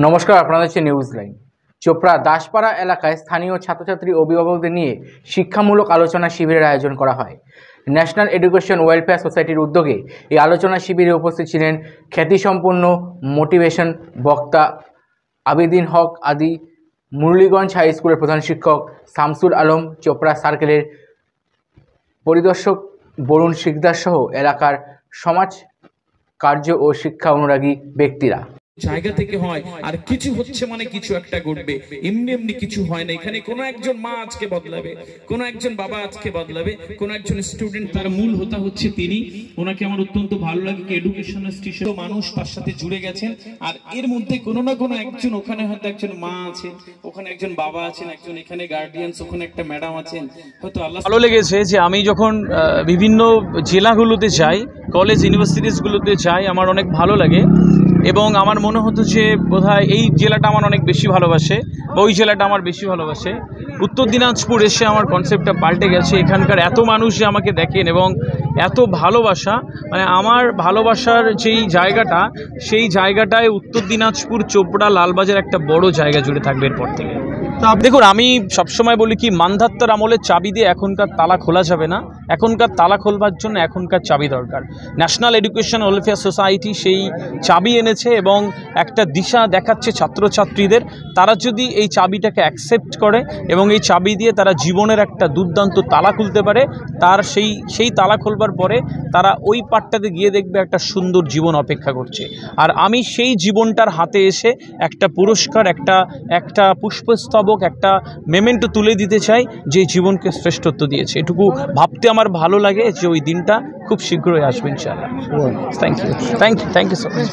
নমস্কার, আপনারা দেখছেন নিউজ লাইন। চোপড়া দাসপাড়া এলাকায় স্থানীয় ছাত্রছাত্রী অভিভাবকদের নিয়ে শিক্ষামূলক আলোচনা শিবিরের আয়োজন করা হয়। ন্যাশনাল এডুকেশন ওয়েলফেয়ার সোসাইটির উদ্যোগে এই আলোচনা শিবিরে উপস্থিত ছিলেন খ্যাতিসম্পন্ন মোটিভেশন বক্তা আবিদিন হক আদি, মুরলীগঞ্জ হাই স্কুলের প্রধান শিক্ষক শামসুল আলম, চোপড়া সার্কেলের পরিদর্শক বরুণ শিকদার সহ এলাকার সমাজ কার্য ও শিক্ষা অনুরাগী ব্যক্তিরা। জায়গা থেকে হয় আর কিছু হচ্ছে মানে কিছু একটা ঘটবে, এমনি এমনি কিছু হয় না। এখানে কোনো একজন মা আজকে বদলাবে, কোনো একজন বাবা আজকে বদলাবে, কোনো একজন স্টুডেন্ট, তার মূল হোতা হচ্ছে তিনি। ওনাকে আমার অত্যন্ত ভালো লাগে কি এডুকেশনালিস্ট মানুষ তার সাথে জুড়ে গেছেন। আর এর মধ্যে কোনো না কোনো একজন, ওখানে হয়তো একজন মা আছে, ওখানে একজন বাবা আছেন, একজন এখানে গার্ডিয়ানস, ওখানে একটা ম্যাডাম আছেন। হয়তো আল্লাহ ভালো লেগেছে যে আমি যখন বিভিন্ন জেলাগুলোতে যাই, কলেজ ইউনিভার্সিটিসগুলোতে যাই, আমার অনেক ভালো লাগে এবং আমার মনে হতো যে বোধহয় এই জেলাটা আমার অনেক বেশি ভালোবাসে বা ওই জেলাটা আমার বেশি ভালোবাসে। উত্তর দিনাজপুর এসে আমার কনসেপ্টটা পাল্টে গেছে। এখানকার এত মানুষ যে আমাকে দেখেন এবং এত ভালোবাসা, মানে আমার ভালোবাসার যেই জায়গাটা, সেই জায়গাটায় উত্তর দিনাজপুর, চোপড়া, লালবাজার একটা বড় জায়গা জুড়ে থাকবে এরপর থেকে। দেখুন, আমি সবসময় বলি কি, মান্ধাত্তার আমলের চাবি দিয়ে এখনকার তালা খোলা যাবে না। এখনকার তালা খোলবার জন্য এখনকার চাবি দরকার। ন্যাশনাল এডুকেশন ওয়েলফেয়ার সোসাইটি সেই চাবি এনেছে এবং একটা দিশা দেখাচ্ছে ছাত্রছাত্রীদের। তারা যদি এই চাবিটাকে অ্যাকসেপ্ট করে এবং এই চাবি দিয়ে তারা জীবনের একটা দুর্দান্ত তালা খুলতে পারে, তার সেই তালা খোলবার পরে তারা ওই পাটটাতে গিয়ে দেখবে একটা সুন্দর জীবন অপেক্ষা করছে। আর আমি সেই জীবনটার হাতে এসে একটা পুরস্কার, একটা পুষ্পস্তবক, একটা মেমেন্টো তুলে দিতে চাই যে জীবনকে শ্রেষ্ঠত্ব দিয়েছে। এটুকু ভাবতে আমার ভালো লাগে যে ওই দিনটা খুব শীঘ্রই আসবে ইনশাআল্লাহ। Thank you so much.